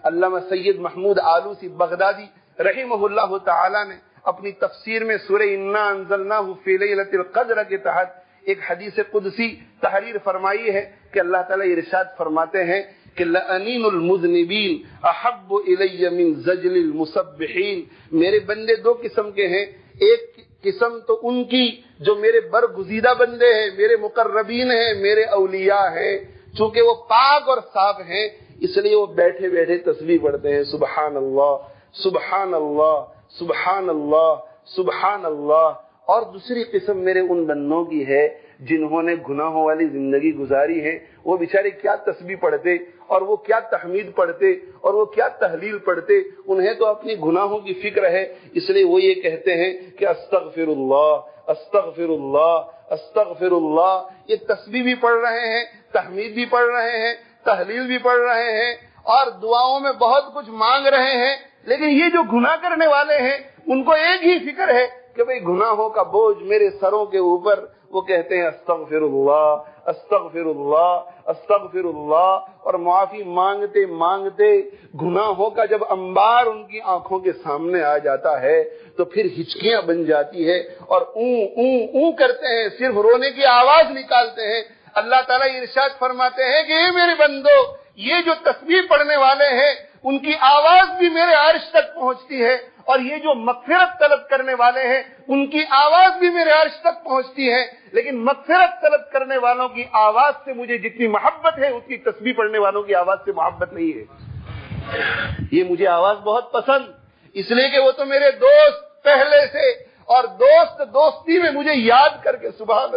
علامہ سید محمود آلوسی بغدادی رحمہ اللہ تعالی نے اپنی تفسیر میں سورہ انا انزلناہ فی لیلۃ القدر کے تحت ایک حدیث قدسی تحریر فرمائی ہے کہ اللہ تعالیٰ ارشاد فرماتے ہیں کہ لَأَنِينُ الْمُذْنِبِينَ أَحَبُّ إِلَيَّ مِنْ زَجْلِ الْمُسَبِّحِينَ، میرے بندے دو قسم کے ہیں، ایک قسم تو ان کی جو میرے برگزیدہ بندے ہیں، میرے مقربین ہیں، میرے اولیاء ہیں، چونکہ وہ پاک اور صاف ہیں اس لیے وہ بیٹھے بیٹھے تسبیح پڑھتے ہیں، سبحان اللہ سبحان اللہ سبحان اللہ سبحان اللہ۔ اور دوسری قسم میرے ان بندوں کی ہے جنہوں نے گناہوں والی زندگی گزاری ہے، وہ بیچارے کیا تسبیح پڑھتے اور وہ کیا تحمید پڑھتے اور وہ کیا تحلیل پڑھتے، انہیں تو اپنی گناہوں کی فکر ہے، اس لیے وہ یہ کہتے ہیں کہ استغفر اللہ استغفر اللہ استغفر اللہ۔ یہ تسبیح بھی پڑھ رہے ہیں، تحمید بھی پڑھ رہے ہیں، تحلیل بھی پڑھ رہے ہیں اور دعاؤں میں بہت کچھ مانگ رہے ہیں، لیکن یہ جو گناہ کرنے والے ہیں ان کو ایک ہی فکر ہے کہ بھئی گناہوں کا بوجھ میرے سروں کے اوپر، وہ کہتے ہیں استغفر اللہ استغفر اللہ استغفر اللہ، اور معافی مانگتے مانگتے گناہوں کا جب انبار ان کی آنکھوں کے سامنے آ جاتا ہے تو پھر ہچکیاں بن جاتی ہے اور اون کرتے ہیں، صرف رونے کی آواز نکالتے ہیں۔ اللہ تعالیٰ ارشاد فرماتے ہیں کہ اے میرے بندو، یہ جو تسبیح پڑھنے والے ہیں ان کی آواز بھی میرے عرش تک پہنچتی ہے، اور یہ جو مغفرت طلب کرنے والے ہیں ان کی آواز بھی میرے عرش تک پہنچتی ہے، لیکن مغفرت طلب کرنے والوں کی آواز سے مجھے جتنی محبت ہے اس کی تسبیح پڑھنے والوں کی آواز سے محبت نہیں ہے۔ یہ مجھے آواز بہت پسند، اس لیے کہ وہ تو میرے دوست پہلے سے، اور دوست دوستی میں مجھے یاد کر کے سبحان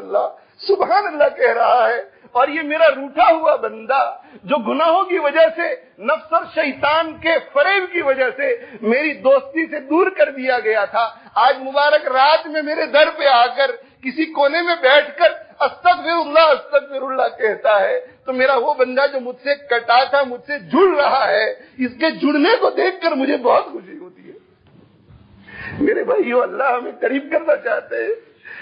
اللہ کہہ رہا ہے، اور یہ میرا روٹھا ہوا بندہ جو گناہوں کی وجہ سے، نفس اور شیطان کے فریب کی وجہ سے میری دوستی سے دور کر دیا گیا تھا، آج مبارک رات میں میرے در پہ آ کر کسی کونے میں بیٹھ کر استغفر اللہ کہتا ہے، تو میرا وہ بندہ جو مجھ سے کٹا تھا، مجھ سے جڑ رہا ہے، اس کے جڑنے کو دیکھ کر مجھے بہت خوشی ہوتی ہے۔ میرے بھائیو، اللہ ہمیں قریب کرنا چاہتے ہیں،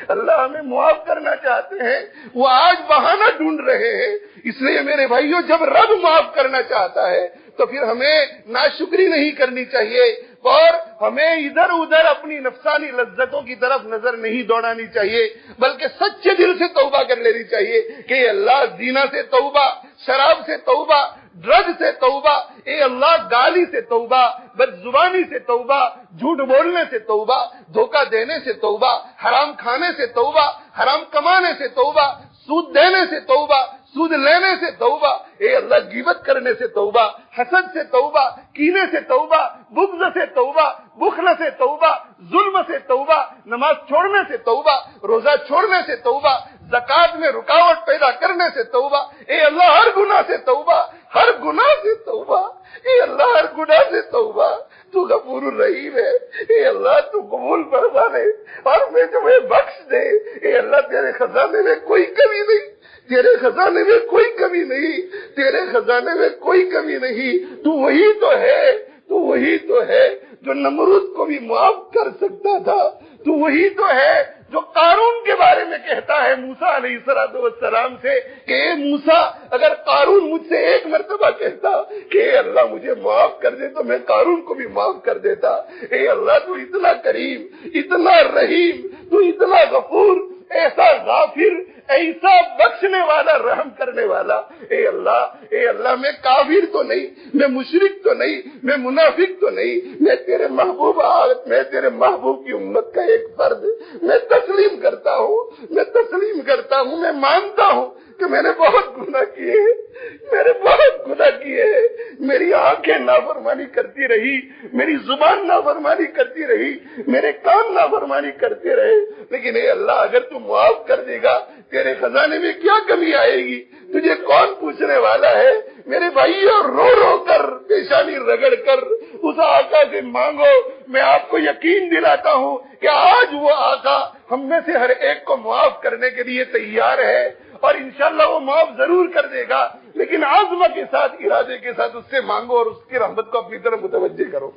اللہ ہمیں معاف کرنا چاہتے ہیں، وہ آج بہانہ ڈھونڈ رہے ہیں، اس لیے میرے بھائیو جب رب معاف کرنا چاہتا ہے تو پھر ہمیں ناشکری نہیں کرنی چاہیے اور ہمیں ادھر ادھر اپنی نفسانی لذتوں کی طرف نظر نہیں دوڑانی چاہیے، بلکہ سچے دل سے توبہ کر لینی چاہیے کہ اللہ زنا سے توبہ، شراب سے توبہ، ڈرگ سے توبہ، اے اللہ گالی سے توبہ، بد زبانی سے توبہ، جھوٹ بولنے سے توبہ، دھوکہ دینے سے توبہ، حرام کھانے سے توبہ، حرام کمانے سے توبہ، سود دینے سے توبہ، سود لینے سے توبہ، اے اللہ غیبت کرنے سے توبہ، حسد سے توبہ، کینے سے توبہ، بغض سے توبہ، بخل سے توبہ، ظلم سے توبہ، نماز چھوڑنے سے توبہ، روزہ چھوڑنے سے توبہ، زکات میں رکاوٹ پیدا کرنے سے توبہ، اے اللہ ہر گناہ سے توبہ، ہر گناہ سے توبہ، اے اللہ ہر گناہ سے توبہ، تو غفور الرحیم ہے، اے اللہ تو قبول فرما لے اور میں تمہیں بخش دے، اے اللہ تیرے خزانے میں کوئی کمی نہیں، تیرے خزانے میں کوئی کمی نہیں، تیرے خزانے میں کوئی کمی نہیں، تو وہی تو ہے، تو وہی تو ہے جو نمرود کو بھی معاف کر سکتا تھا، تو وہی تو ہے جو قارون کے بارے میں کہتا ہے موسیٰ علیہ السلام سے کہ اے موسیٰ، اگر قارون مجھ سے ایک مرتبہ کہتا کہ اے اللہ مجھے معاف کر دے تو میں قارون کو بھی معاف کر دیتا۔ اے اللہ تو اتنا کریم، اتنا رحیم، تو اتنا غفور، ایسا غافر، ایسا بخشنے والا، رحم کرنے والا، اے اللہ میں کافر تو نہیں، میں مشرک تو نہیں، میں منافق تو نہیں، میں تیرے محبوب کی امت کا ایک فرد، میں تسلیم کرتا ہوں، میں مانتا ہوں کہ میں نے بہت گناہ کیے ہیں، میری آنکھیں نافرمانی کرتی رہی، میری زبان نافرمانی کرتی رہی، میرے کان نافرمانی کرتے رہے، لیکن اے اللہ اگر تو معاف کر دے گا تیرے خزانے میں کیا کمی آئے گی، تجھے کون پوچھنے والا ہے؟ میرے بھائیو، رو رو کر، پیشانی رگڑ کر اس آقا سے مانگو۔ میں آپ کو یقین دلاتا ہوں کہ آج وہ آقا ہم میں سے ہر ایک کو معاف کرنے کے لیے تیار ہے، اور انشاءاللہ وہ معاف ضرور کر دے گا، لیکن عزم کے ساتھ، ارادے کے ساتھ اس سے مانگو اور اس کی رحمت کو اپنی طرف متوجہ کرو۔